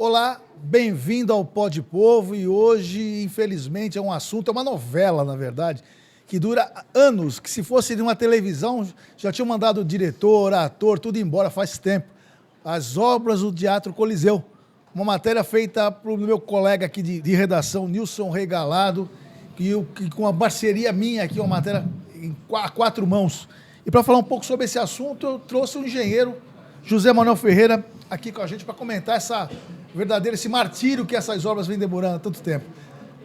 Olá, bem-vindo ao Pó de Povo e hoje, infelizmente, é um assunto, é uma novela, na verdade, que dura anos, que se fosse de uma televisão, já tinham mandado o diretor, ator, tudo embora faz tempo. As obras do Teatro Coliseu, uma matéria feita pelo meu colega aqui de redação, Nilson Regalado, que com uma parceria minha aqui, uma matéria a quatro mãos. E para falar um pouco sobre esse assunto, eu trouxe o engenheiro José Manuel Ferreira aqui com a gente para comentar esse martírio que essas obras vêm demorando há tanto tempo.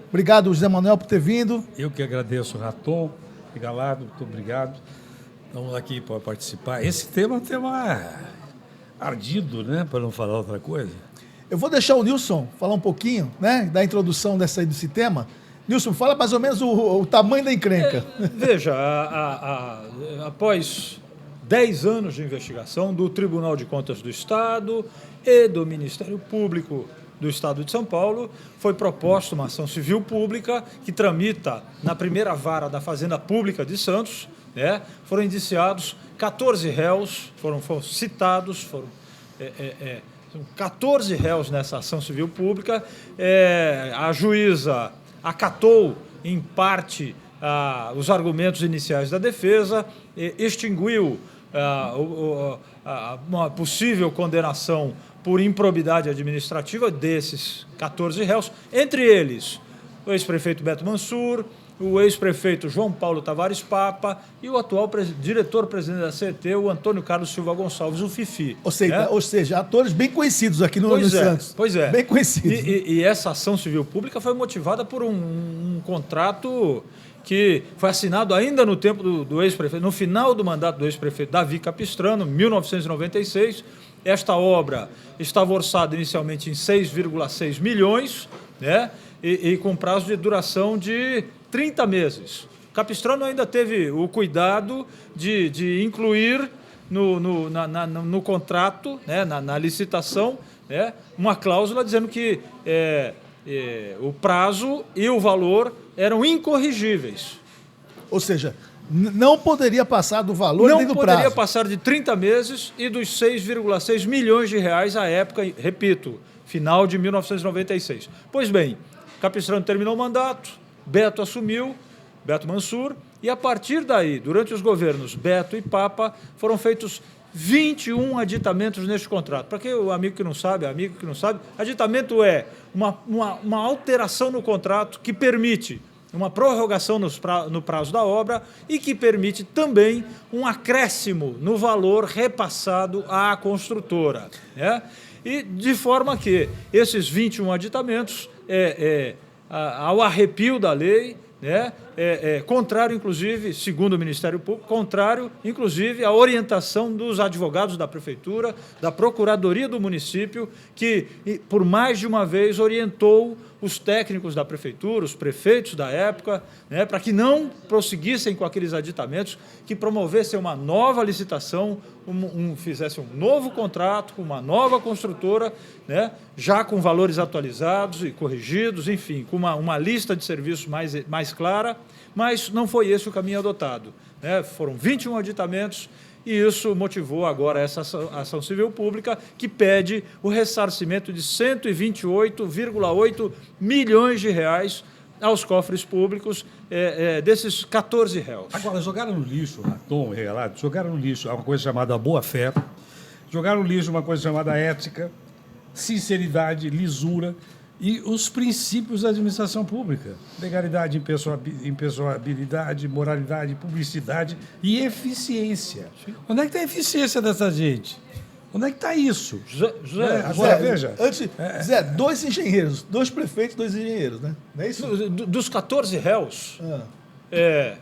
Obrigado, José Manuel, por ter vindo. Eu que agradeço, Raton, Regalado, muito obrigado. Estamos aqui para participar. Esse tema é um tema ardido, né, para não falar outra coisa. Eu vou deixar o Nilson falar um pouquinho, né, da introdução desse tema. Nilson, fala mais ou menos o tamanho da encrenca. Veja, após 10 anos de investigação do Tribunal de Contas do Estado e do Ministério Público do Estado de São Paulo, foi proposta uma ação civil pública que tramita na primeira vara da Fazenda Pública de Santos, né? Foram indiciados 14 réus, foram citados, são 14 réus nessa ação civil pública. A juíza acatou, em parte, os argumentos iniciais da defesa, extinguiu uma possível condenação por improbidade administrativa desses 14 réus, entre eles o ex-prefeito Beto Mansur, o ex-prefeito João Paulo Tavares Papa e o atual diretor-presidente da CET, o Antônio Carlos Silva Gonçalves, o Fifi. Ou seja, atores bem conhecidos aqui no Santos. Pois é. Bem conhecidos. E essa ação civil pública foi motivada por um contrato que foi assinado ainda no tempo do ex-prefeito, no final do mandato do ex-prefeito Davi Capistrano, 1996. Esta obra estava orçada inicialmente em 6,6 milhões, né? E com prazo de duração de 30 meses. Capistrano ainda teve o cuidado de incluir no contrato, né, na licitação, né, uma cláusula dizendo que o prazo e o valor eram incorrigíveis. Ou seja, não poderia passar do valor nem do prazo. Não poderia passar de 30 meses e dos 6,6 milhões de reais à época, repito, final de 1996. Pois bem, Capistrano terminou o mandato, Beto assumiu, Beto Mansur, e a partir daí, durante os governos Beto e Papa, foram feitos 21 aditamentos neste contrato. Para quem o amigo que não sabe, aditamento é uma alteração no contrato que permite uma prorrogação no prazo da obra e que permite também um acréscimo no valor repassado à construtora, né? E de forma que esses 21 aditamentos, ao arrepio da lei, né, contrário, inclusive, segundo o Ministério Público, contrário, inclusive, à orientação dos advogados da Prefeitura, da Procuradoria do município, que, por mais de uma vez, orientou os técnicos da Prefeitura, os prefeitos da época, né, para que não prosseguissem com aqueles aditamentos, que promovessem uma nova licitação, fizessem um novo contrato com uma nova construtora, né, já com valores atualizados e corrigidos, enfim, com uma lista de serviços mais clara, mas não foi esse o caminho adotado, né? Foram 21 aditamentos e isso motivou agora essa ação civil pública que pede o ressarcimento de 128,8 milhões de reais aos cofres públicos desses 14 réus. Agora, jogaram no lixo, Raton, Regalado, jogaram no lixo uma coisa chamada boa-fé, jogaram no lixo uma coisa chamada ética, sinceridade, lisura e os princípios da administração pública. Legalidade, impessoabilidade, moralidade, publicidade e eficiência. Onde é que está a eficiência dessa gente? Onde é que está isso? Agora, veja. Zé, dois engenheiros, dois prefeitos, dois engenheiros, né? Não é isso? Dos 14 réus,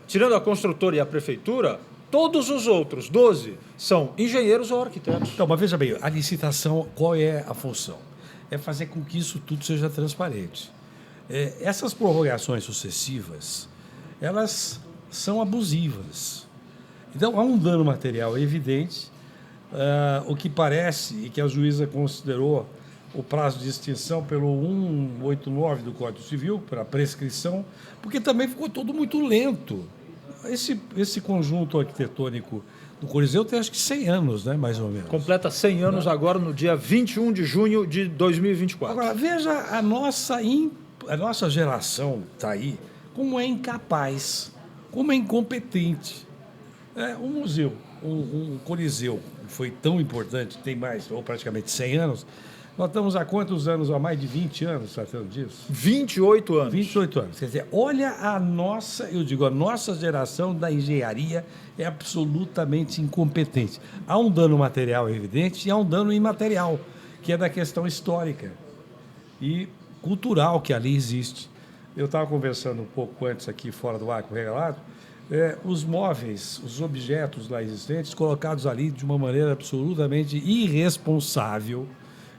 tirando a construtora e a prefeitura, todos os outros, 12, são engenheiros ou arquitetos. Então, mas veja bem, a licitação, qual é a função? É fazer com que isso tudo seja transparente. Essas prorrogações sucessivas, elas são abusivas. Então, há um dano material evidente, o que parece, e que a juíza considerou o prazo de extinção pelo 189 do Código Civil, para prescrição, porque também ficou tudo muito lento. esse conjunto arquitetônico do Coliseu tem acho que 100 anos, né, mais ou menos. Completa 100 anos agora no dia 21 de junho de 2024. Agora, veja a nossa geração está aí, como é incapaz, como é incompetente. Um museu, um Coliseu, que foi tão importante, tem mais, ou praticamente 100 anos, nós estamos há quantos anos? Há mais de 20 anos tratando disso? 28 anos. 28 anos. Quer dizer, olha a nossa geração da engenharia é absolutamente incompetente. Há um dano material evidente e há um dano imaterial, que é da questão histórica e cultural que ali existe. Eu estava conversando um pouco antes aqui, fora do ar, com o Regalado, os móveis, os objetos lá existentes, colocados ali de uma maneira absolutamente irresponsável,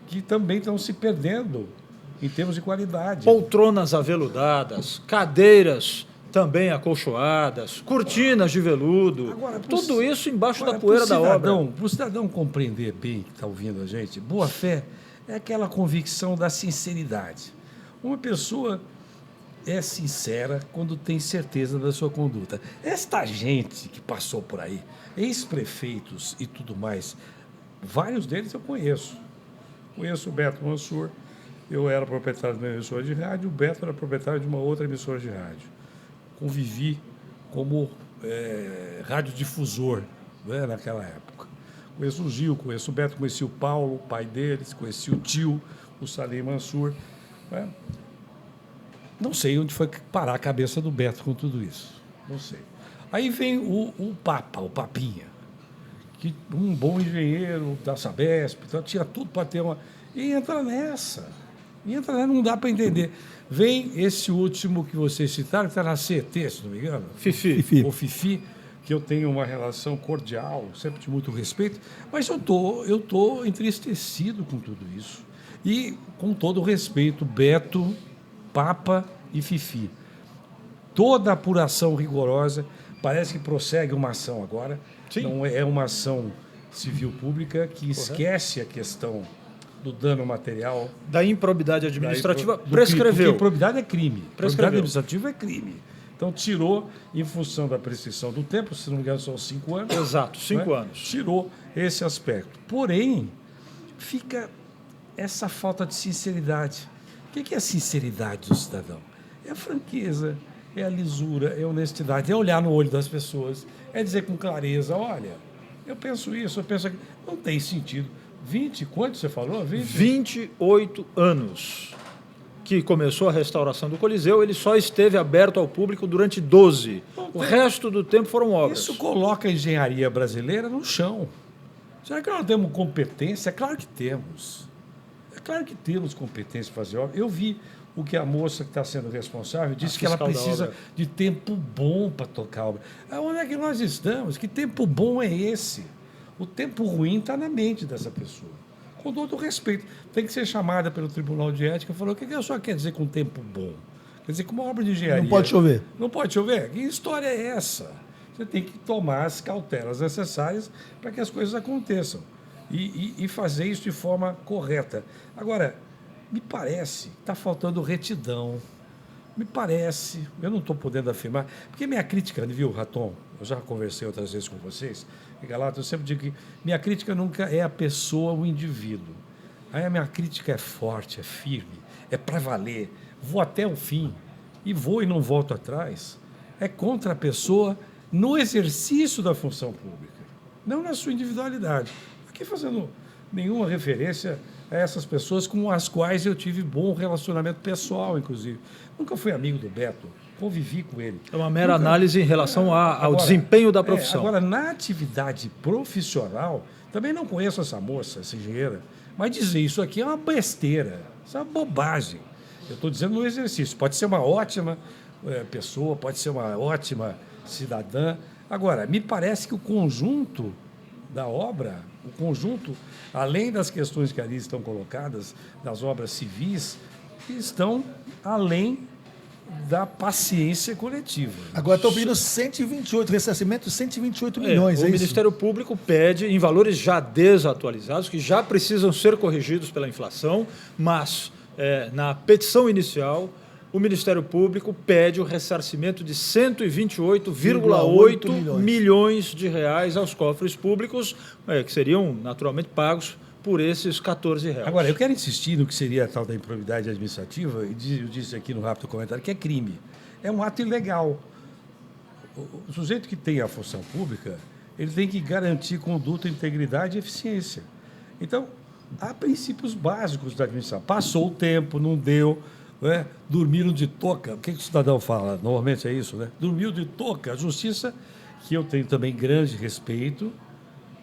que também estão se perdendo em termos de qualidade. Poltronas aveludadas, cadeiras também acolchoadas, cortinas de veludo, Agora, tudo isso embaixo da poeira da obra. Para o cidadão compreender bem que está ouvindo a gente, boa fé é aquela convicção da sinceridade. Uma pessoa é sincera quando tem certeza da sua conduta. Esta gente que passou por aí, ex-prefeitos e tudo mais, vários deles eu conheço. Conheço o Beto Mansur, eu era proprietário de uma emissora de rádio, o Beto era proprietário de uma outra emissora de rádio. Convivi como radiodifusor, né, naquela época. Conheço o Gil, conheço o Beto, conheci o Paulo, o pai deles, conheci o tio, o Salim Mansur. Né? Não sei onde foi parar a cabeça do Beto com tudo isso. Não sei. Aí vem o Papinha, que um bom engenheiro da Sabesp, então, tinha tudo para ter uma... E entra nessa, não dá para entender. Vem esse último que vocês citaram, que está na CET, se não me engano. Fifi. O Fifi, que eu tenho uma relação cordial, sempre de muito respeito, mas eu tô entristecido com tudo isso. E, com todo o respeito, Beto, Papa e Fifi. Toda apuração rigorosa, parece que prossegue uma ação agora. Sim. Não é uma ação civil pública que esquece a questão do dano material. Da improbidade administrativa, Porque prescreveu. improbidade é crime. Prescreveu. Improbidade administrativa é crime. Então, tirou, em função da prescrição do tempo, se não me engano, são 5 anos. Exato, 5 né? anos. Tirou esse aspecto. Porém, fica essa falta de sinceridade. O que é a sinceridade do cidadão? É a franqueza, é a lisura, é a honestidade, é olhar no olho das pessoas, é dizer com clareza, olha, eu penso isso, eu penso aquilo. Não tem sentido. 20, quanto você falou? 28 anos que começou a restauração do Coliseu, ele só esteve aberto ao público durante 12. O resto do tempo foram obras. Isso coloca a engenharia brasileira no chão. Será que nós temos competência? É claro que temos. É claro que temos competência para fazer obra. Eu vi o que a moça que está sendo responsável disse, que ela precisa de tempo bom para tocar a obra. Onde é que nós estamos? Que tempo bom é esse? O tempo ruim está na mente dessa pessoa. Com todo o respeito. Tem que ser chamada pelo Tribunal de Ética e falou: o que a senhora quer dizer com tempo bom? Quer dizer, com uma obra de engenharia. Não pode chover. Não pode chover? Que história é essa? Você tem que tomar as cautelas necessárias para que as coisas aconteçam. E fazer isso de forma correta. Agora, me parece que está faltando retidão. Me parece, eu não estou podendo afirmar, porque minha crítica, viu, Raton? Eu já conversei outras vezes com vocês, e Galato, eu sempre digo que minha crítica nunca é a pessoa, o indivíduo. Aí a minha crítica é forte, é firme, é para valer, vou até o fim, e vou e não volto atrás. É contra a pessoa no exercício da função pública, não na sua individualidade. Aqui fazendo nenhuma referência a essas pessoas com as quais eu tive bom relacionamento pessoal, inclusive. Nunca fui amigo do Beto, convivi com ele. É uma mera análise em relação ao desempenho da profissão. Agora, na atividade profissional, também não conheço essa moça, essa engenheira, mas dizer isso aqui é uma besteira, isso é uma bobagem. Eu estou dizendo no exercício. Pode ser uma ótima pessoa, pode ser uma ótima cidadã. Agora, me parece que o conjunto da obra, o conjunto, além das questões que ali estão colocadas, das obras civis, estão além da paciência coletiva. Agora estão pedindo 128, ressarcimento de 128 milhões, o Ministério Público pede em valores já desatualizados, que já precisam ser corrigidos pela inflação, mas na petição inicial, o Ministério Público pede o ressarcimento de 128,8 milhões de reais aos cofres públicos, que seriam naturalmente pagos por esses 14 réus. Agora, eu quero insistir no que seria a tal da improbidade administrativa, e eu disse aqui no rápido comentário que é crime. É um ato ilegal. O sujeito que tem a função pública, ele tem que garantir conduta, integridade e eficiência. Então, há princípios básicos da administração. Passou o tempo, não deu, né? Dormiram de touca. O que o cidadão fala? Normalmente é isso, né? Dormiu de touca. A justiça, que eu tenho também grande respeito,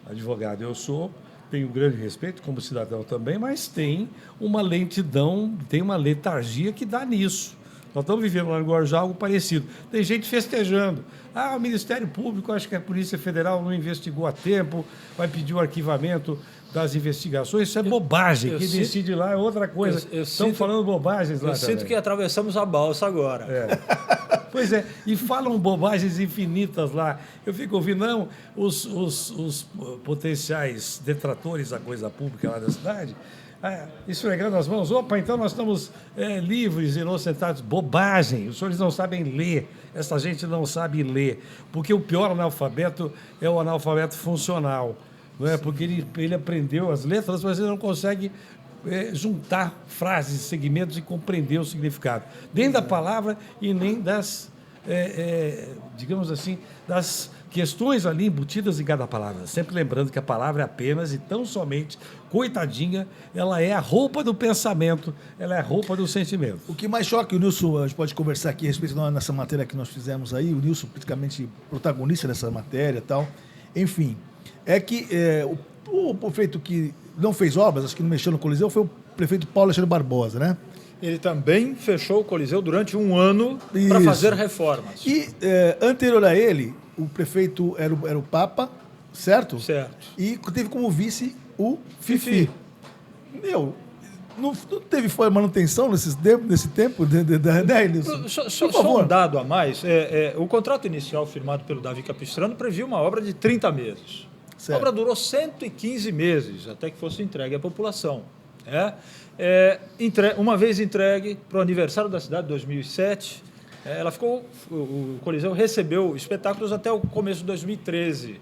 advogado eu sou, tenho grande respeito como cidadão também, mas tem uma lentidão, tem uma letargia que dá nisso. Nós estamos vivendo lá no Guarujá algo parecido. Tem gente festejando. O Ministério Público, acho que a Polícia Federal não investigou a tempo, vai pedir o arquivamento das investigações. Isso é bobagem. Quem decide lá é outra coisa. Estão falando bobagens lá também. Eu sinto que atravessamos a balsa agora. Pois é, e falam bobagens infinitas lá. Eu fico ouvindo, não, os potenciais detratores da coisa pública lá da cidade, esfregando as mãos, opa, então nós estamos livres, inocentados. Bobagem, os senhores não sabem ler, essa gente não sabe ler, porque o pior analfabeto é o analfabeto funcional, não é? Porque ele aprendeu as letras, mas ele não consegue juntar frases, segmentos e compreender o significado, nem da palavra e nem das, digamos assim, das questões ali embutidas em cada palavra. Sempre lembrando que a palavra é apenas e tão somente, coitadinha, ela é a roupa do pensamento, ela é a roupa do sentimento. O que mais choca, o Nilson, a gente pode conversar aqui a respeito dessa matéria que nós fizemos aí, o Nilson praticamente protagonista dessa matéria e tal, enfim, é que o prefeito que não fez obras, acho que não mexeu no Coliseu, foi o prefeito Paulo Alexandre Barbosa, né? Ele também fechou o Coliseu durante um ano para fazer reformas. E anterior a ele, o prefeito era o Papa, certo? Certo. E teve como vice o Fifi. Não teve manutenção nesse tempo, né, Nilson? Só um dado a mais. O contrato inicial firmado pelo Davi Capistrano previa uma obra de 30 meses. Certo. A obra durou 115 meses, até que fosse entregue à população. Uma vez entregue para o aniversário da cidade, 2007, o Coliseu recebeu espetáculos até o começo de 2013,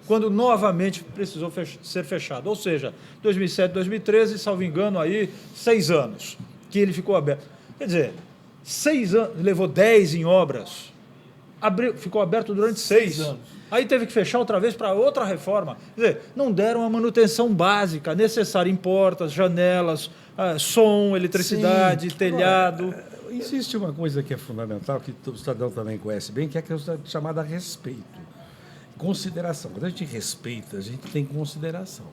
quando novamente precisou ser fechado. Ou seja, 2007, 2013, salvo engano, aí 6 anos que ele ficou aberto. Quer dizer, 6 anos, levou 10 em obras, ficou aberto durante 6 anos. Aí teve que fechar outra vez para outra reforma. Quer dizer, não deram a manutenção básica necessária em portas, janelas, som, eletricidade, telhado. Existe uma coisa que é fundamental, que o cidadão também conhece bem, que é a questão chamada respeito. Consideração. Quando a gente respeita, a gente tem consideração.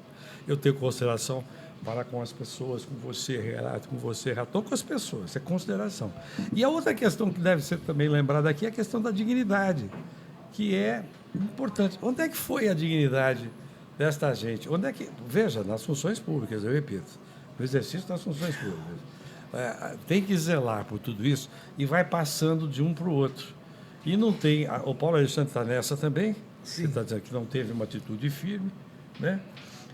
Eu tenho consideração para com as pessoas, com você, Renato, com você, Raton, com as pessoas. É consideração. E a outra questão que deve ser também lembrada aqui é a questão da dignidade, que é importante. Onde é que foi a dignidade desta gente? Veja, nas funções públicas, eu repito, no exercício das funções públicas. Tem que zelar por tudo isso e vai passando de um para o outro. E não tem... O Paulo Alexandre está nessa também, você está dizendo que não teve uma atitude firme, né?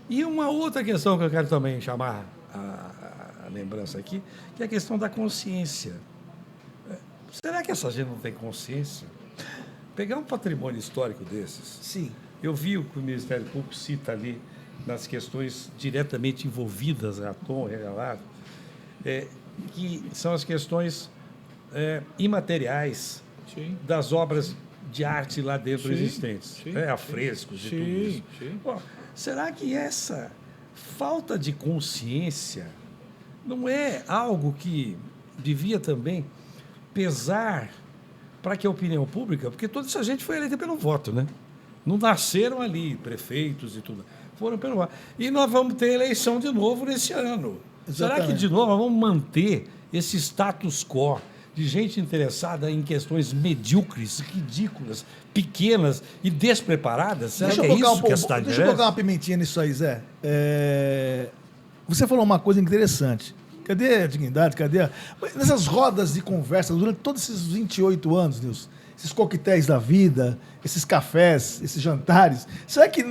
E uma outra questão que eu quero também chamar a lembrança aqui, que é a questão da consciência. Será que essa gente não tem consciência? Pegar um patrimônio histórico desses. Sim. Eu vi o que o Ministério Público cita ali nas questões diretamente envolvidas, Raton, regalado, que são as questões imateriais das obras de arte lá dentro existentes, afrescos e tudo isso. Bom, será que essa falta de consciência não é algo que devia também pesar para que a opinião pública, porque toda essa gente foi eleita pelo voto, né? Não nasceram ali prefeitos e tudo, foram pelo voto. E nós vamos ter eleição de novo nesse ano. Exatamente. Será que de novo nós vamos manter esse status quo de gente interessada em questões medíocres, ridículas, pequenas e despreparadas? Será que é isso que a cidade merece? Deixa eu colocar uma pimentinha nisso aí, Zé. Você falou uma coisa interessante. Cadê a dignidade? Nessas rodas de conversa, durante todos esses 28 anos, Nilson, esses coquetéis da vida, esses cafés, esses jantares, será que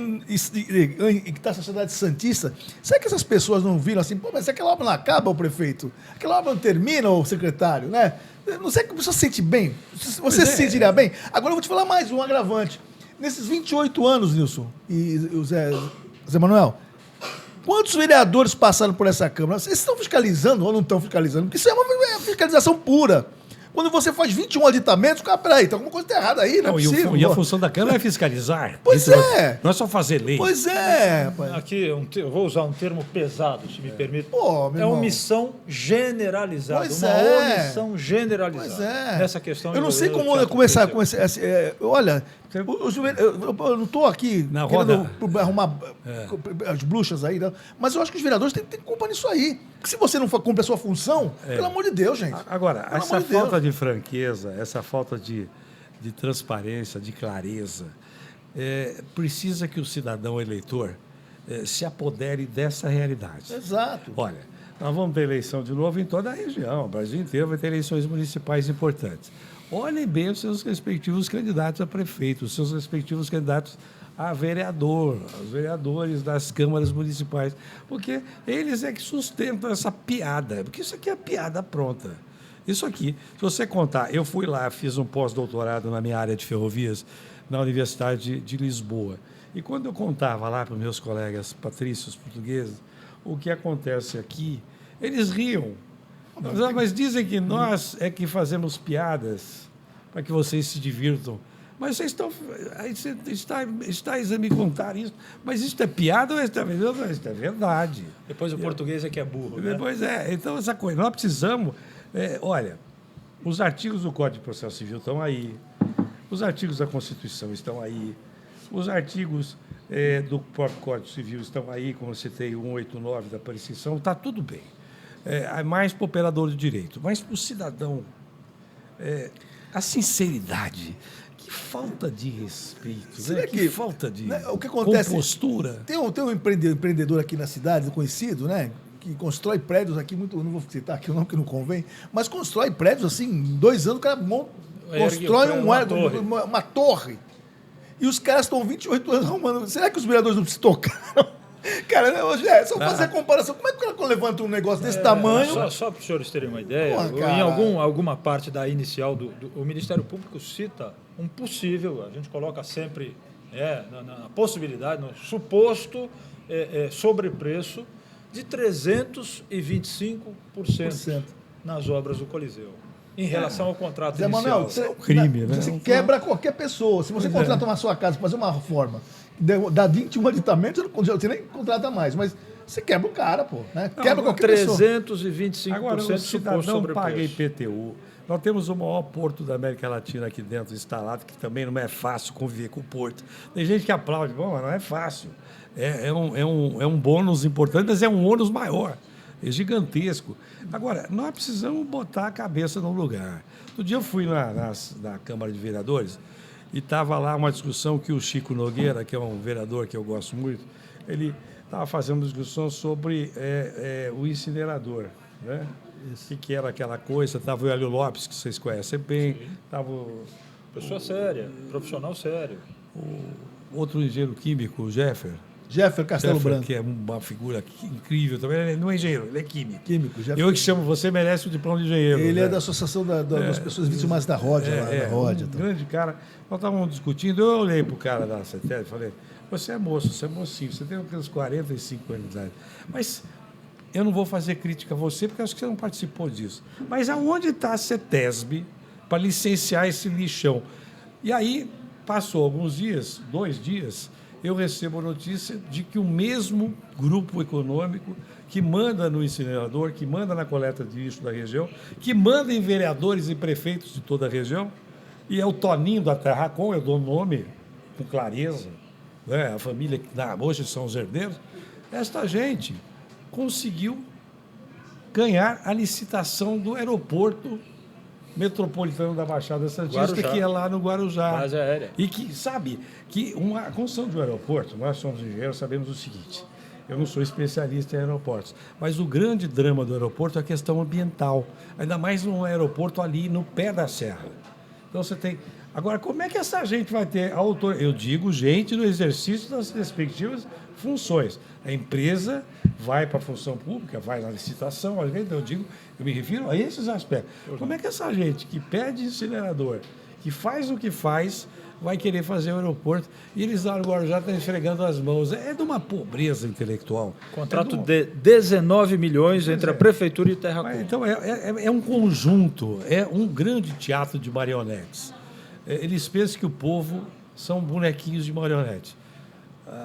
está a sociedade santista, será que essas pessoas não viram assim, pô, mas aquela obra não acaba, o prefeito? Aquela obra não termina, o secretário, né? Não sei que a pessoa se sente bem. Você se sentiria bem? Agora eu vou te falar mais um agravante. Nesses 28 anos, Nilson e o Zé Manuel, quantos vereadores passaram por essa Câmara? Vocês estão fiscalizando ou não estão fiscalizando? Porque isso é uma fiscalização pura. Quando você faz 21 auditamentos, cara, peraí, tem alguma coisa errada aí, não é possível. E a função da Câmara é fiscalizar. Pois é. Não é só fazer lei. Pois é, rapaz. Aqui, eu vou usar um termo pesado, se me permite. Pô, meu é irmão. omissão generalizada. Pois uma é. omissão generalizada. Pois é. Nessa questão. Eu não sei como teatro começar com policial. esse. Olha, eu não estou aqui Na querendo roda. arrumar as bruxas aí, não, mas eu acho que os vereadores têm culpa nisso aí. Porque se você não cumpre a sua função, pelo amor de Deus, gente. Agora, Pelo essa amor de Deus. falta de franqueza, essa falta de transparência, de clareza, precisa que o cidadão eleitor se apodere dessa realidade. Exato. Olha, nós vamos ter eleição de novo em toda a região. O Brasil inteiro vai ter eleições municipais importantes. Olhem bem os seus respectivos candidatos a prefeito, os seus respectivos candidatos a vereador, os vereadores das câmaras municipais, porque eles é que sustentam essa piada, porque isso aqui é piada pronta. Isso aqui, se você contar, eu fui lá, fiz um pós-doutorado na minha área de ferrovias na Universidade de Lisboa, e quando eu contava lá para os meus colegas patrícios portugueses o que acontece aqui, eles riam. Mas dizem que nós é que fazemos piadas para que vocês se divirtam. Mas vocês estão. Aí você está a me contar isso. Mas isso é piada ou isso é verdade? Não, isso é verdade. Depois o português é que é burro. Né? Depois então essa coisa. Nós precisamos. Olha, os artigos do Código de Processo Civil estão aí, os artigos da Constituição estão aí, os artigos do próprio Código Civil estão aí, como eu citei, o 189 da prescrição, está tudo bem. Mais para o operador de direito, mas para o cidadão, a sinceridade, que falta de respeito, né? Que falta de o que acontece, compostura. Tem um empreendedor aqui na cidade, conhecido, né? Que constrói prédios aqui, não vou citar aqui o nome que não convém, mas constrói prédios assim, em 2 anos o cara constrói uma torre. E os caras estão 28 anos arrumando. Será que os vereadores não se tocaram? Cara, só fazer a comparação. Como é que o cara levanta um negócio desse tamanho? Só para os senhores terem uma ideia, Porra, em alguma parte da inicial, o Ministério Público cita um possível, a gente coloca sempre na possibilidade, no suposto sobrepreço de 325% nas obras do Coliseu, em relação ao contrato Zé inicial. Manuel, crime, né? Você quebra qualquer pessoa. Se você contrata uma sua casa para fazer uma reforma, dá 21 aditamentos, você nem contrata mais. Mas você quebra o cara, pô. Né? Quebra qualquer pessoa. 325% Agora, o suposto cidadão sobrepreço. paga IPTU. Nós temos o maior porto da América Latina aqui dentro instalado, que também não é fácil conviver com o porto. Tem gente que aplaude, bom, mas não é fácil. É um bônus importante, mas é um ônus maior. É gigantesco. Agora, nós precisamos botar a cabeça no lugar. Outro dia eu fui na Câmara de Vereadores e estava lá uma discussão que o Chico Nogueira, que é um vereador que eu gosto muito, ele estava fazendo uma discussão sobre o incinerador, né? Que era aquela coisa, estava o Hélio Lopes, que vocês conhecem bem, estava Pessoa séria, profissional sério. o outro engenheiro químico, o Jeffer, Castelo Branco. que é uma figura incrível também. Ele não é engenheiro, ele é químico. Jeffer. Eu que chamo, você merece o diploma de engenheiro. Ele né? é da Associação das Pessoas Vítimas da Ródia. Um grande cara. Nós estávamos discutindo, eu olhei para o cara da CETESB e falei, você é moço, você é mocinho, você tem uns 45 anos de idade. Mas eu não vou fazer crítica a você, porque acho que você não participou disso. Mas aonde está a CETESB para licenciar esse lixão? E aí, passou alguns dias, 2 dias, eu recebo a notícia de que o mesmo grupo econômico que manda no incinerador, que manda na coleta de lixo da região, que manda em vereadores e prefeitos de toda a região, e é o Toninho da Terracom, eu dou nome com clareza, né? A família que hoje são os herdeiros, esta gente conseguiu ganhar a licitação do aeroporto metropolitano da Baixada Santista, que é lá no Guarujá. Base aérea. E que, sabe, que a construção de um aeroporto, nós somos engenheiros, sabemos o seguinte, eu não sou especialista em aeroportos, mas o grande drama do aeroporto é a questão ambiental, ainda mais num aeroporto ali no pé da serra. Então você tem Agora, como é que essa gente vai ter autoridade? Eu digo gente no exercício das respectivas funções. A empresa vai para a função pública, vai na licitação, então eu me refiro a esses aspectos. Como é que essa gente que pede incinerador, que faz o que faz, vai querer fazer o aeroporto e eles agora já estão esfregando as mãos? É de uma pobreza intelectual. Contrato de 19 milhões entre a prefeitura e Terra Curva. Então, é um conjunto, é um grande teatro de marionetes. Eles pensam que o povo são bonequinhos de marionete.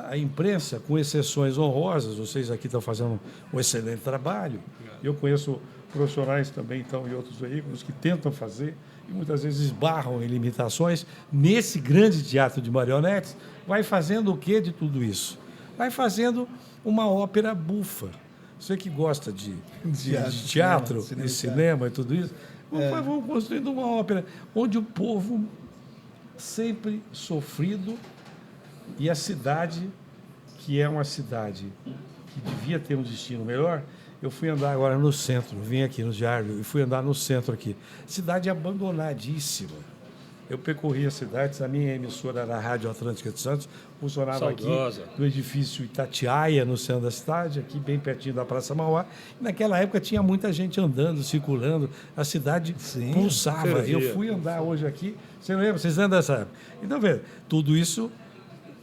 A imprensa, com exceções honrosas, vocês aqui estão fazendo um excelente trabalho. Eu conheço profissionais também estão em outros veículos que tentam fazer e muitas vezes esbarram em limitações. Nesse grande teatro de marionetes, vai fazendo o que de tudo isso? Vai fazendo uma ópera bufa. Você que gosta de teatro, de cinema e tudo isso, vamos construindo uma ópera onde o povo sempre sofrido e a cidade, que é uma cidade que devia ter um destino melhor. Eu fui andar agora no centro, vim aqui no Diário e fui andar no centro aqui. Cidade abandonadíssima. Eu percorri as cidades, a minha emissora era a Rádio Atlântica de Santos, funcionava Saudosa. aqui no edifício Itatiaia, no centro da cidade, aqui bem pertinho da Praça Mauá. E naquela época tinha muita gente andando, circulando, a cidade pulsava. fervia. Eu fui andar hoje aqui, você lembra? Vocês lembram dessa época? Então, veja, tudo isso,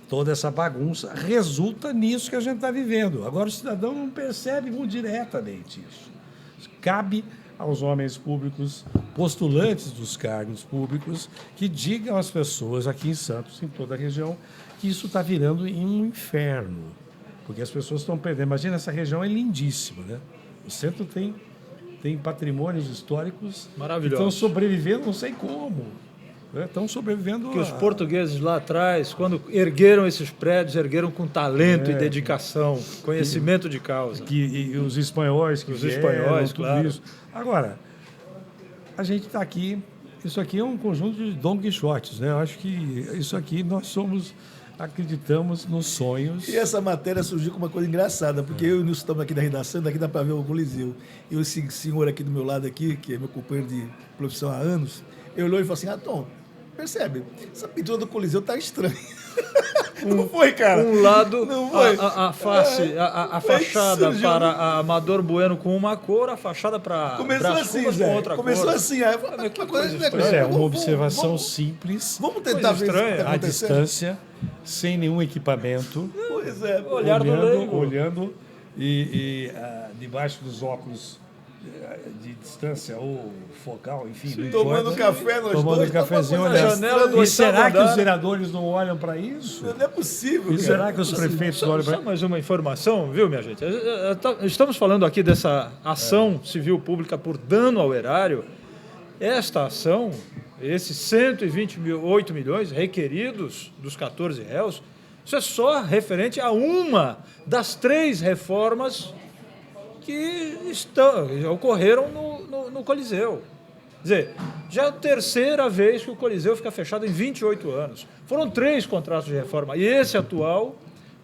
toda essa bagunça resulta nisso que a gente está vivendo. Agora o cidadão não percebe muito diretamente isso. Cabe aos homens públicos, postulantes dos cargos públicos, que digam às pessoas aqui em Santos, em toda a região, que isso está virando um inferno. Porque as pessoas estão perdendo. Imagina, essa região é lindíssima, né? O centro tem patrimônios históricos maravilhosos. Que estão sobrevivendo, não sei como. Estão sobrevivendo. Que os portugueses lá atrás, quando ergueram esses prédios, ergueram com talento e dedicação, conhecimento de causa. E os espanhóis que vieram, tudo claro. isso. Agora, a gente está aqui, isso aqui é um conjunto de Dom Quixotes, né? Eu acho que isso aqui nós acreditamos nos sonhos. E essa matéria surgiu com uma coisa engraçada, porque eu e o Nilson estamos aqui da redação, daqui dá para ver o Coliseu. E esse senhor aqui do meu lado aqui, que é meu companheiro de profissão há anos, eu olhou e falou assim, Tom, percebe, essa pintura do Coliseu tá estranha. Não foi, cara? Um lado, não foi. a fachada para a Amador Bueno com uma cor, a fachada para Começou Brás assim, Cubas Zé. com outra Começou cor. assim. Aí, Uma observação simples, Vamos tentar ver estranha. isso que tá à acontecendo. distância, sem nenhum equipamento, Pois é. Olhar do leigo. olhando debaixo dos óculos de distância ou focal, enfim. não Tomando importa. café nós Tomando dois. um cafezinho, tá uma olhando. coisa janela do E será oitavo que os andar. vereadores não olham para isso? Não é possível, E cara. será que os prefeitos não olham para Só mais uma informação, viu, minha gente? Estamos falando aqui dessa ação civil pública por dano ao erário. Esta ação, esses 128 milhões requeridos dos 14 réus, isso é só referente a uma das 3 reformas que ocorreram no Coliseu. Quer dizer, já é a terceira vez que o Coliseu fica fechado em 28 anos. Foram 3 contratos de reforma. E esse atual,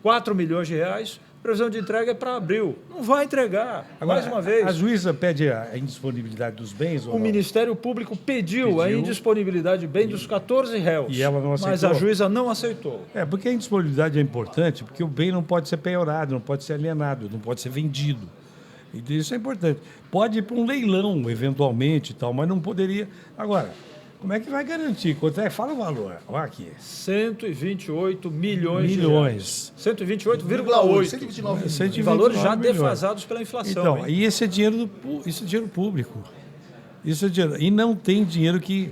4 milhões de reais, previsão de entrega é para abril. Não vai entregar, Agora, mais uma vez. A juíza pede a indisponibilidade dos bens ou O não? Ministério Público pediu a indisponibilidade de bem dos 14 réus. E ela não aceitou? Mas a juíza não aceitou. Porque a indisponibilidade é importante, porque o bem não pode ser penhorado, não pode ser alienado, não pode ser vendido. Então, isso é importante. Pode ir para um leilão, eventualmente, e tal, mas não poderia. Agora, como é que vai garantir? Quanto é? Fala o valor. Olha aqui. 128 milhões de reais. 128,8. 129 Em valores já milhões. defasados pela inflação. Então, hein? e esse é dinheiro isso é dinheiro público. Isso é dinheiro. E não tem dinheiro que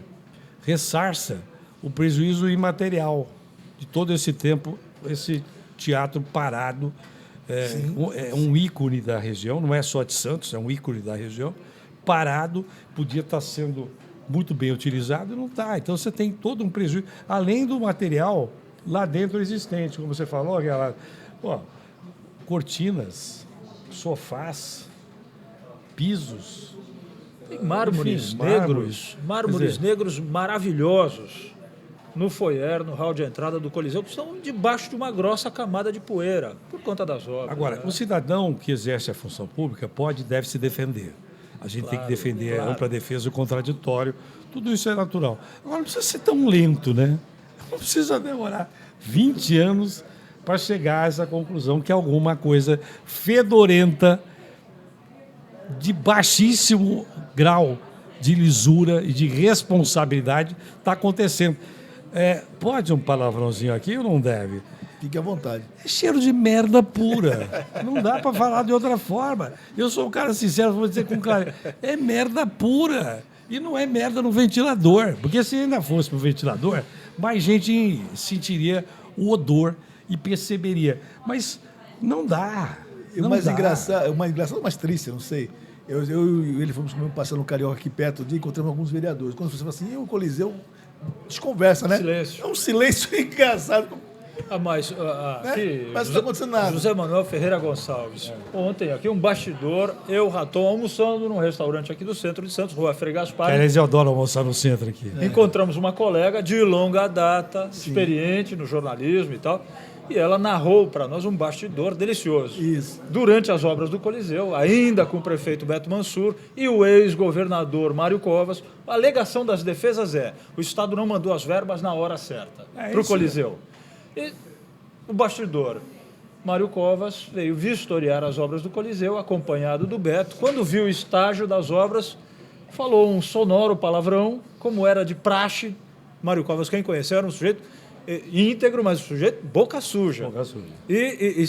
ressarça o prejuízo imaterial de todo esse tempo, esse teatro parado. É um ícone da região, não é só de Santos, é um ícone da região, parado, podia estar sendo muito bem utilizado, não está. Então você tem todo um prejuízo, além do material lá dentro existente, como você falou, aquela, cortinas, sofás, pisos. Tem mármores Enfim, mármores Quer dizer, negros maravilhosos no foyer, no hall de entrada do Coliseu, que estão debaixo de uma grossa camada de poeira, por conta das obras. Agora, o cidadão que exerce a função pública pode e deve se defender. A gente tem que defender a ampla defesa e o contraditório. Tudo isso é natural. Agora, não precisa ser tão lento, né? Não precisa demorar 20 anos para chegar a essa conclusão que alguma coisa fedorenta, de baixíssimo grau de lisura e de responsabilidade está acontecendo. Pode um palavrãozinho aqui ou não deve? Fique à vontade. É cheiro de merda pura. Não dá para falar de outra forma. Eu sou um cara sincero, vou dizer com clareza. É merda pura. E não é merda no ventilador. Porque se ainda fosse para o ventilador, mais gente sentiria o odor e perceberia. Mas não dá. O mais engraçado, mais triste, não sei. Eu e ele fomos passando no Carioca aqui perto do dia, encontramos alguns vereadores. Quando você fala assim, e o Coliseu, desconversa, né? Silêncio. É um silêncio engraçado. Mas aqui, Mas não está acontecendo nada. José Manuel Ferreira Gonçalves. Ontem, aqui um bastidor, eu, Raton, almoçando num restaurante aqui do centro de Santos, Rua Frei Gaspar. Aliás, eu adoro almoçar no centro aqui. Encontramos uma colega de longa data, experiente no jornalismo e tal, e ela narrou para nós um bastidor delicioso. Isso. Durante as obras do Coliseu, ainda com o prefeito Beto Mansur e o ex-governador Mário Covas, a alegação das defesas o Estado não mandou as verbas na hora certa para o Coliseu. E o bastidor, Mário Covas veio vistoriar as obras do Coliseu, acompanhado do Beto. Quando viu o estágio das obras, falou um sonoro palavrão, como era de praxe. Mário Covas, quem conhece, era um sujeito íntegro, mas um sujeito boca suja. Boca suja. E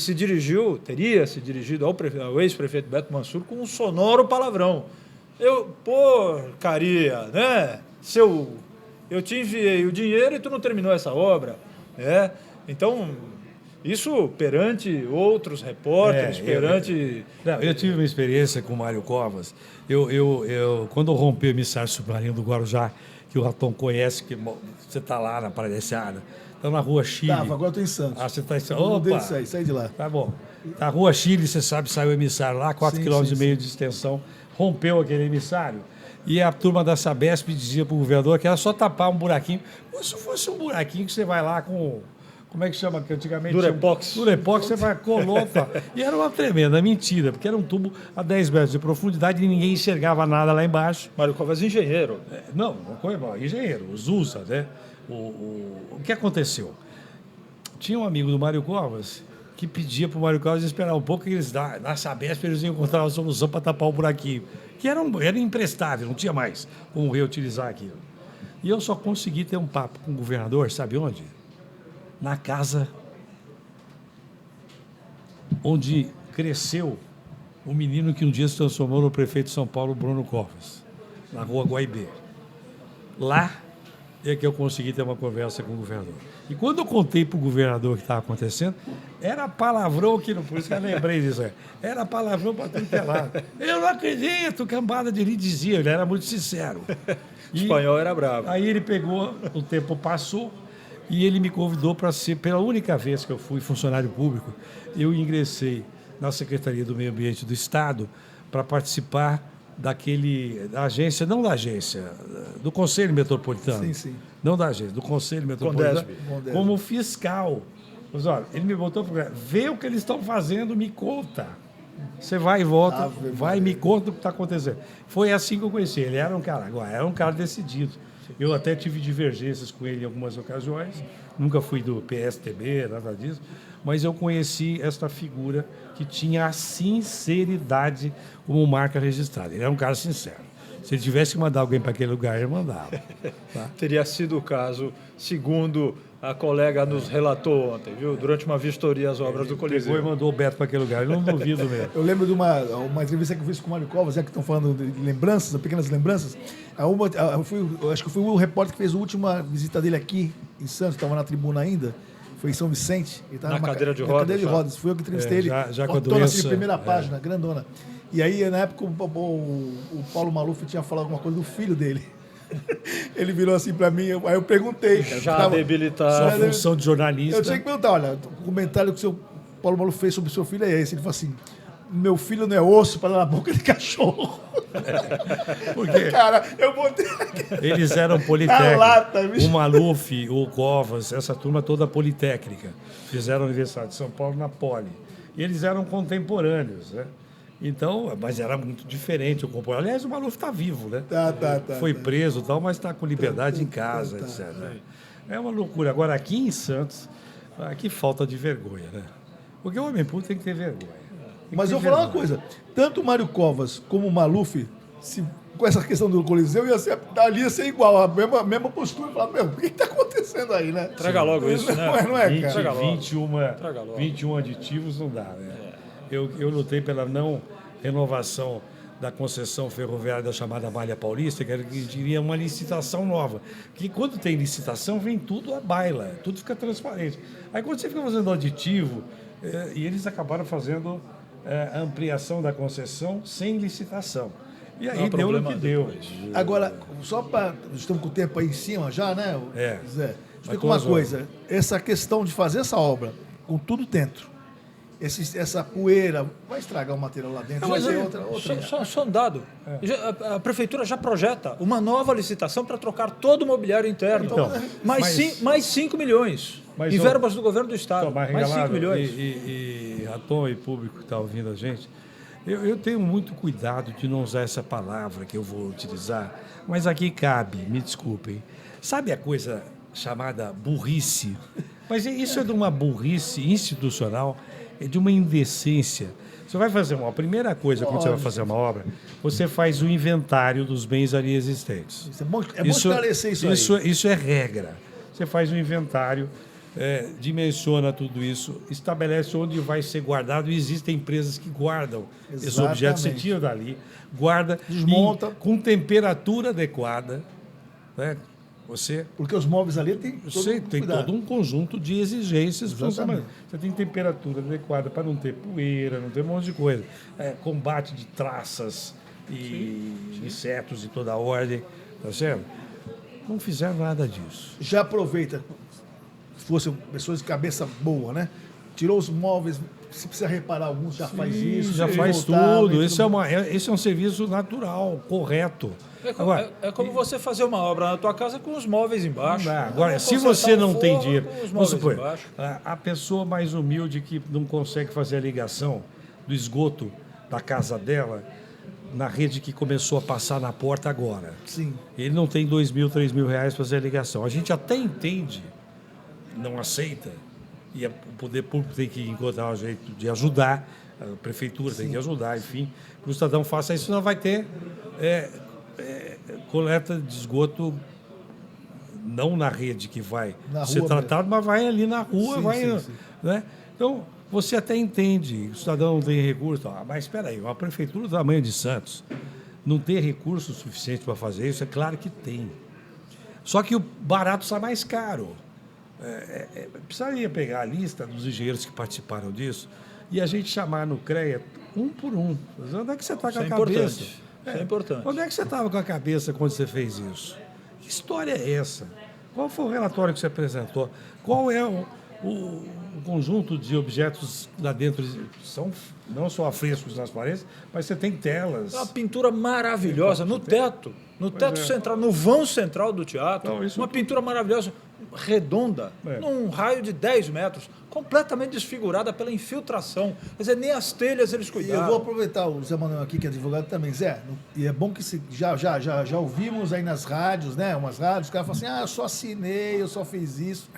teria se dirigido ao ex-prefeito Beto Mansur com um sonoro palavrão. Porcaria, né? Eu te enviei o dinheiro e tu não terminou essa obra. Então, isso perante outros repórteres, eu tive uma experiência com o Mário Covas. Quando eu rompi o emissário submarino do Guarujá, que o Raton conhece, que você está lá na Palhaciada, está na Rua Chile. Agora eu estou em Santos. Você está em Santos. Opa! Saí de lá. Tá bom. Na Rua Chile, você sabe, saiu o emissário lá, 4,5 km de extensão, rompeu aquele emissário. E a turma da Sabesp dizia para o governador que era só tapar um buraquinho. Ou se fosse um buraquinho que você vai lá com... Como é que chama? Que antigamente Durepox. Durepox, você vai colocar. E era uma tremenda mentira, porque era um tubo a 10 metros de profundidade e ninguém enxergava nada lá embaixo. Mário Covas, engenheiro. Não, engenheiro, os USA, né? O que aconteceu? Tinha um amigo do Mário Covas que pedia para o Mário Covas esperar um pouco, que eles, na Sabesp, eles iam encontrar uma solução para tapar o buraquinho. Que era imprestável, não tinha mais como reutilizar aquilo. E eu só consegui ter um papo com o governador, sabe onde? Na casa onde cresceu o menino que um dia se transformou no prefeito de São Paulo, Bruno Covas, na Rua Guaibê. Lá é que eu consegui ter uma conversa com o governador. E quando eu contei para o governador o que estava acontecendo, era palavrão que não... Por isso que eu lembrei disso. Era palavrão para tudo que é lado. Eu não acredito, cambada de ele dizia, ele era muito sincero. O espanhol era bravo. Aí ele pegou, o tempo passou, e ele me convidou para ser, pela única vez que eu fui funcionário público, eu ingressei na Secretaria do Meio Ambiente do Estado para participar da agência, não da agência, do Conselho Metropolitano. Sim. Não da agência, do Conselho Metropolitano, Condesp. como fiscal. Mas, olha, ele me botou para ver o que eles estão fazendo, me conta. Você vai e volta, vai e me conta o que está acontecendo. Foi assim que eu conheci. Ele era um cara decidido. Eu até tive divergências com ele em algumas ocasiões, nunca fui do PSTB, nada disso, mas eu conheci esta figura que tinha a sinceridade como marca registrada. Ele era um cara sincero. Se ele tivesse que mandar alguém para aquele lugar, ele mandava. Tá? Teria sido o caso, segundo a colega nos relatou ontem, viu? Durante uma vistoria às obras do Coliseu. Pegou e mandou o Beto para aquele lugar, eu não duvido mesmo. Eu lembro de uma entrevista que eu fiz com o Mário Covas, já que estão falando de lembranças, pequenas lembranças. Eu acho que foi o repórter que fez a última visita dele aqui em Santos, estava na tribuna ainda, foi em São Vicente. Ele na cadeira de rodas. Cadeira de rodas. Fui eu que entrevistei ele. Já com a doença. Assim, primeira página, grandona. E aí, na época, o Paulo Maluf tinha falado alguma coisa do filho dele. Ele virou assim pra mim, aí eu perguntei. Já debilitado. Sua função de jornalista. Eu tinha que perguntar, olha, o comentário que o seu Paulo Maluf fez sobre o seu filho é esse. Ele falou assim, meu filho não é osso para dar na boca de cachorro. Porque cara, eu botei... Eles eram politécnicos. O Maluf, o Covas, essa turma toda politécnica. Fizeram a Universidade de São Paulo na Poli. E eles eram contemporâneos, né? Então, mas era muito diferente o comportamento. Aliás, o Maluf está vivo, né? Foi Tá. preso e tal, mas está com liberdade em casa, etc. É uma loucura. Agora, aqui em Santos, que falta de vergonha, né? Porque o homem público tem que ter vergonha. Tem que Mas ter eu vou falar uma vergonha. coisa. Tanto o Mário Covas como o Maluf, com essa questão do Coliseu, ali ia ser igual, a mesma postura. Falar, meu, o que está acontecendo aí, né? Traga logo isso, né? Não é, 20, cara? 21 aditivos não dá, né? Eu lutei pela não renovação da concessão ferroviária da chamada Malha Paulista, que diria uma licitação nova. Que quando tem licitação, vem tudo à baila, tudo fica transparente. Aí quando você fica fazendo aditivo, e eles acabaram fazendo a ampliação da concessão sem licitação. E aí deu no que deu. Agora, só para. Estamos com o tempo aí em cima já, né? Zé, explica com uma as coisa. Essa questão de fazer essa obra com tudo dentro, essa poeira, vai estragar o material lá dentro? Vai ser outra. Só um dado. A prefeitura já projeta uma nova licitação para trocar todo o mobiliário interno. Então, mais 5 milhões mas, em verbas do governo do Estado. Então, mais 5 milhões. E Raton e público que está ouvindo a gente, eu tenho muito cuidado de não usar essa palavra que eu vou utilizar, mas aqui cabe, me desculpem. Sabe a coisa chamada burrice? Mas isso é de uma burrice institucional, é de uma indecência. Você vai fazer a primeira coisa quando você vai fazer uma obra, você faz o inventário dos bens ali existentes. Isso é bom esclarecer isso aí. Isso é regra. Você faz o inventário, dimensiona tudo isso, estabelece onde vai ser guardado. E existem empresas que guardam esses objetos, você tira dali, guarda, desmonta, com temperatura adequada, né? Porque os móveis ali tem todo um conjunto de exigências. Exatamente. Você tem temperatura adequada para não ter poeira, não ter um monte de coisa. Combate de traças e insetos de toda a ordem, tá certo? Não fizeram nada disso. Já aproveita, se fossem pessoas de cabeça boa, né? Tirou os móveis, se precisa reparar alguns, já faz isso. Já faz tudo. Esse é um serviço natural, correto. É como você fazer uma obra na tua casa com os móveis embaixo. Agora, se você não tem dinheiro, vamos supor, a pessoa mais humilde que não consegue fazer a ligação do esgoto da casa dela na rede que começou a passar na porta agora. Sim. Ele não tem 2 mil, 3 mil reais para fazer a ligação. A gente até entende, não aceita, e o poder público tem que encontrar um jeito de ajudar, a prefeitura tem que ajudar, enfim, que o cidadão faça isso, senão vai ter coleta de esgoto não na rede que vai ser tratado, mas vai ali na rua, sim. Né? Então, você até entende, o cidadão não tem recurso, mas espera aí, uma prefeitura do tamanho de Santos não tem recurso suficiente para fazer isso? É claro que tem. Só que o barato sai mais caro. Precisaria pegar a lista dos engenheiros que participaram disso e a gente chamar no CREA um por um. Onde é que você está com a cabeça? Isso é importante. Onde é que você estava com a cabeça quando você fez isso? Que história é essa? Qual foi o relatório que você apresentou? Qual é o conjunto de objetos lá dentro? São não só afrescos nas paredes, mas você tem telas. Uma pintura maravilhosa no teto. No teto central, no vão central do teatro. Então, uma pintura maravilhosa, redonda, num raio de 10 metros, completamente desfigurada pela infiltração. Quer dizer, nem as telhas eles cuidaram. Eu vou aproveitar o Zé Manuel aqui, que é advogado também. Zé, e é bom que já ouvimos aí nas rádios, né? Umas rádios, os caras falam assim, eu só assinei, eu só fiz isso.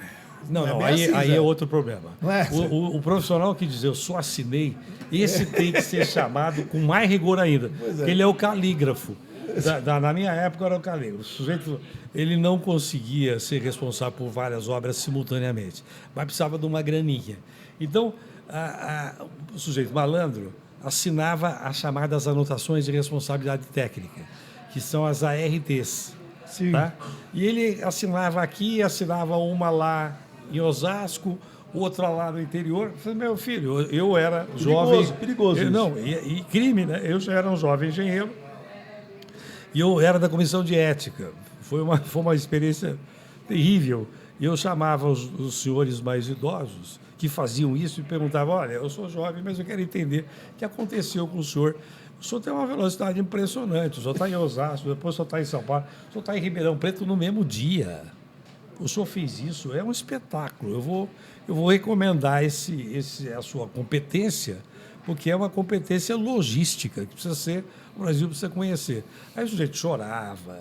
Não, assim, aí é outro problema. Não é? O profissional que diz eu só assinei, esse tem que ser chamado com mais rigor ainda. Porque ele é o calígrafo. Na minha época era o calígrafo. O sujeito ele não conseguia ser responsável por várias obras simultaneamente, mas precisava de uma graninha. Então, o sujeito malandro assinava as chamadas anotações de responsabilidade técnica, que são as ARTs. Sim. Tá? E ele assinava aqui, assinava uma lá em Osasco, outra lá no interior. Eu falei, meu filho, eu era jovem... Perigoso isso. Não, e crime, né? Eu já era um jovem engenheiro e eu era da comissão de ética. Foi uma experiência terrível. E eu chamava os senhores mais idosos que faziam isso e perguntava, olha, eu sou jovem, mas eu quero entender o que aconteceu com o senhor. O senhor tem uma velocidade impressionante, o senhor está em Osasco, depois o senhor está em São Paulo, o senhor está em Ribeirão Preto no mesmo dia. O senhor fez isso, é um espetáculo. Eu vou recomendar a sua competência porque é uma competência logística que o Brasil precisa conhecer. Aí o sujeito chorava,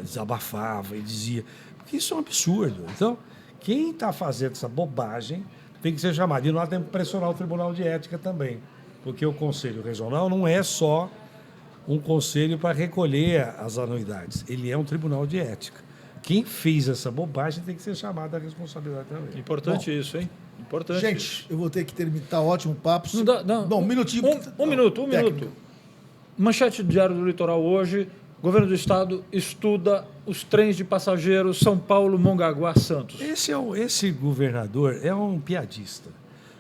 desabafava e dizia, porque isso é um absurdo. Então, quem está fazendo essa bobagem tem que ser chamado. E nós temos que pressionar o Tribunal de Ética também, porque o Conselho Regional não é só um conselho para recolher as anuidades, ele é um tribunal de ética. Quem fez essa bobagem tem que ser chamado à responsabilidade também. Importante isso, hein? Importante. Gente, isso. eu vou ter que terminar. Tá ótimo o papo. Não dá, não. Bom, um minutinho. Um minuto. Técnico. Manchete do Diário do Litoral hoje. Governo do Estado estuda os trens de passageiros São Paulo, Mongaguá, Santos. Esse governador é um piadista.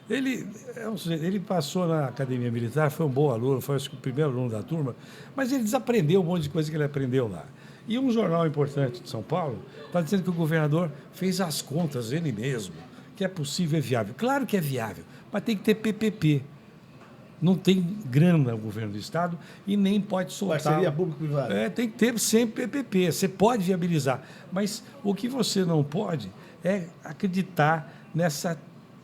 Ele passou na Academia Militar, foi um bom aluno, foi acho que o primeiro aluno da turma, mas ele desaprendeu um monte de coisa que ele aprendeu lá. E um jornal importante de São Paulo está dizendo que o governador fez as contas ele mesmo, que é possível, é viável. Claro que é viável, mas tem que ter PPP. Não tem grana o governo do Estado e nem pode soltar. Parceria público-privada. Tem que ter sempre PPP. Você pode viabilizar, mas o que você não pode é acreditar nessa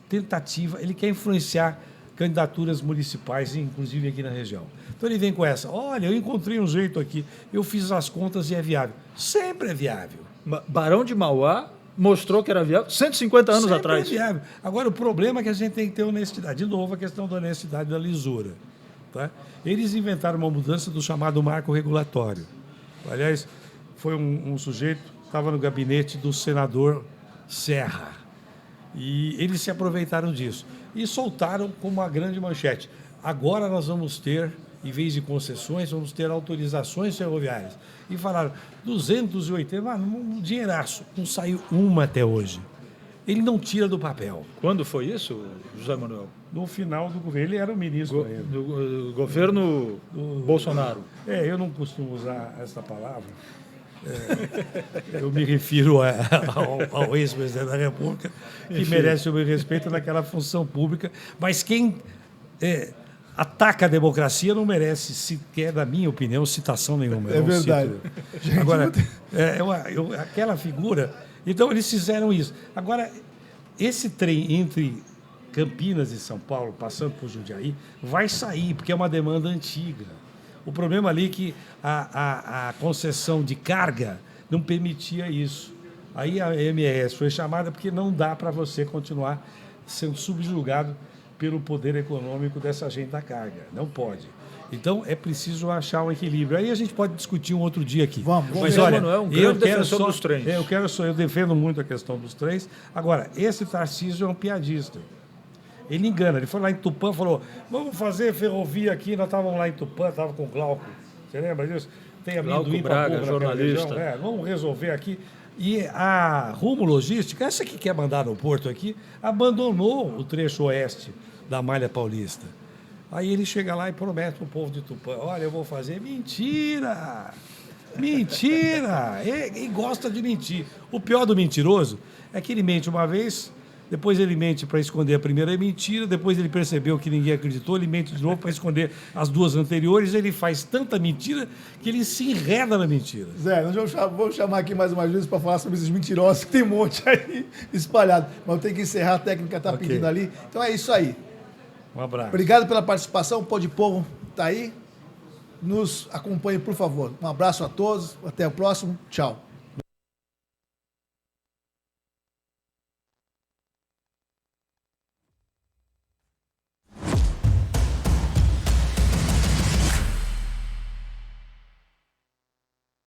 tentativa. Ele quer influenciar candidaturas municipais, inclusive aqui na região. Então ele vem com essa, olha, eu encontrei um jeito aqui, eu fiz as contas e é viável. Sempre é viável. Barão de Mauá mostrou que era viável 150 anos Sempre atrás. É viável. Agora, o problema é que a gente tem que ter honestidade. De novo, a questão da honestidade e da lisura. Tá? Eles inventaram uma mudança do chamado marco regulatório. Aliás, foi um sujeito que estava no gabinete do senador Serra. E eles se aproveitaram disso. E soltaram como uma grande manchete. Agora nós vamos ter, em vez de concessões, vamos ter autorizações ferroviárias. E falaram, 280, um dinheiraço. Não saiu uma até hoje. Ele não tira do papel. Quando foi isso, José Manuel? No final do governo, ele era o ministro ainda. Do governo Bolsonaro. Eu não costumo usar essa palavra. Eu me refiro ao ex-presidente da República, que merece o meu respeito naquela função pública, mas quem ataca a democracia não merece, sequer, na minha opinião, citação nenhuma. É verdade. Agora, aquela figura... Então, eles fizeram isso. Agora, esse trem entre Campinas e São Paulo, passando por Jundiaí, vai sair, porque é uma demanda antiga. O problema ali é que a concessão de carga não permitia isso. Aí a MS foi chamada porque não dá para você continuar sendo subjugado pelo poder econômico dessa gente da carga. Não pode. Então, é preciso achar um equilíbrio. Aí a gente pode discutir um outro dia aqui. Mas olha, é um grande defensor dos trens. Eu defendo muito a questão dos trens. Agora, esse Tarcísio é um piadista. Ele engana. Ele foi lá em Tupã e falou, vamos fazer ferrovia aqui. Nós estávamos lá em Tupã, estava com o Glauco. Você lembra disso? Tem amendoim Glauco Braga, jornalista. Vamos resolver aqui. E a Rumo Logística, essa que quer mandar no porto aqui, abandonou o trecho oeste da Malha Paulista. Aí ele chega lá e promete para o povo de Tupã, olha, eu vou fazer. Mentira! Mentira! E gosta de mentir. O pior do mentiroso é que ele mente uma vez, depois ele mente para esconder a primeira mentira, depois ele percebeu que ninguém acreditou, ele mente de novo para esconder as duas anteriores, ele faz tanta mentira que ele se enreda na mentira. Zé, nós vamos chamar aqui mais umas vezes para falar sobre esses mentirosos, que tem um monte aí espalhado. Mas eu tenho que encerrar, a técnica está pedindo ali. Então é isso aí. Um abraço. Obrigado pela participação, o Pó de Povo está aí. Nos acompanhe, por favor. Um abraço a todos, até o próximo. Tchau.